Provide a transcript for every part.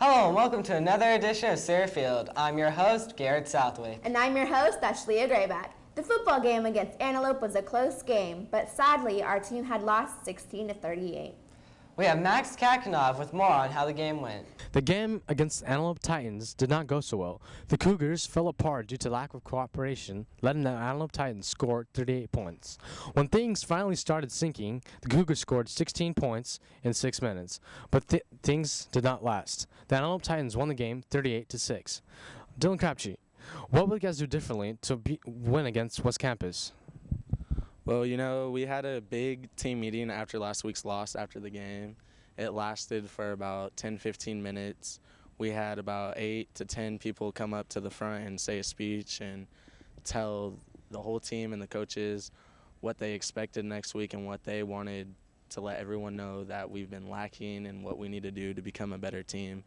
Hello and welcome to another edition of Center Field. I'm your host, Garrett Southwick. And I'm your host, Ashleah Grayback. The football game against Antelope was a close game, but sadly our team had lost 16-38. We have Max Kakanov with more on how the game went. The game against Antelope Titans did not go so well. The Cougars fell apart due to lack of cooperation, letting the Antelope Titans score 38 points. When things finally started sinking, the Cougars scored 16 points in 6 minutes, but things did not last. The Antelope Titans won the game 38-6. Dylan Crabtree, what will you guys do differently to win against West Campus? Well, we had a big team meeting after last week's loss after the game. It lasted for about 10-15 minutes. We had about 8 to 10 people come up to the front and say a speech and tell the whole team and the coaches what they expected next week and what they wanted to let everyone know that we've been lacking and what we need to do to become a better team.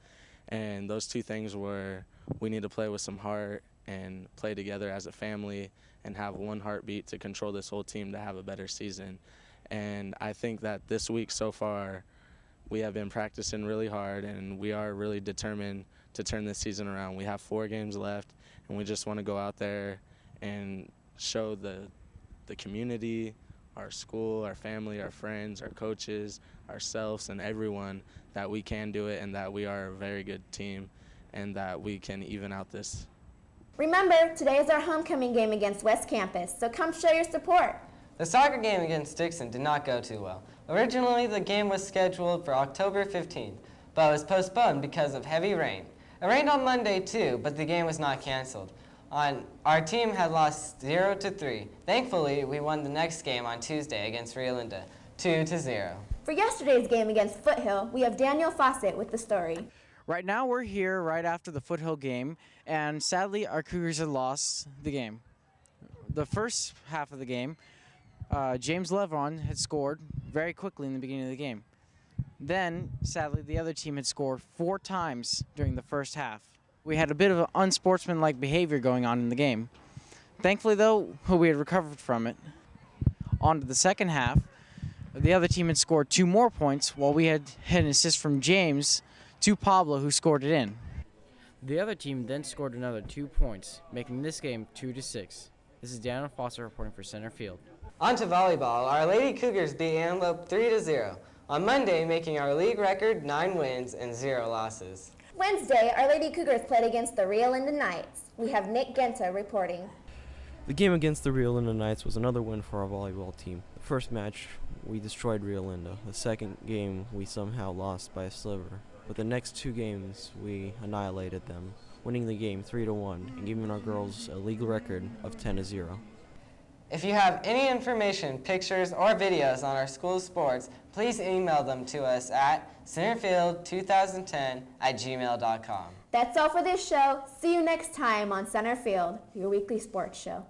And those two things were we need to play with some heart and play together as a family and have one heartbeat to control this whole team to have a better season. And I think that this week so far, we have been practicing really hard and we are really determined to turn this season around. We have 4 games left and we just want to go out there and show the community, our school, our family, our friends, our coaches, ourselves, and everyone that we can do it and that we are a very good team and that we can even out this. Remember, today is our homecoming game against West Campus, so come show your support. The soccer game against Dixon did not go too well. Originally, the game was scheduled for October 15th, but was postponed because of heavy rain. It rained on Monday too, but the game was not canceled. Our team had lost 0-3. Thankfully, we won the next game on Tuesday against Rio Linda, 2-0. For yesterday's game against Foothill, we have Daniel Fawcett with the story. Right now we're here right after the Foothill game, and sadly our Cougars had lost the game. The first half of the game, James Levron had scored very quickly in the beginning of the game. Then, sadly, the other team had scored 4 times during the first half. We had a bit of unsportsmanlike behavior going on in the game. Thankfully, though, we had recovered from it. On to the second half, the other team had scored 2 more points, while we had an assist from James to Pablo, who scored it in. The other team then scored another 2 points, making this game 2-6. This is Daniel Foster reporting for Center Field. On to volleyball, our Lady Cougars beat Antelope 3-0. On Monday, making our league record 9 wins and 0 losses. Wednesday, our Lady Cougars played against the Rio Linda Knights. We have Nick Genta reporting. The game against the Rio Linda Knights was another win for our volleyball team. The first match, we destroyed Rio Linda. The second game, we somehow lost by a sliver. But the next 2 games, we annihilated them, winning the game 3-1 and giving our girls a league record of 10-0. If you have any information, pictures, or videos on our school sports, please email them to us at centerfield2010@gmail.com. That's all for this show. See you next time on Center Field, your weekly sports show.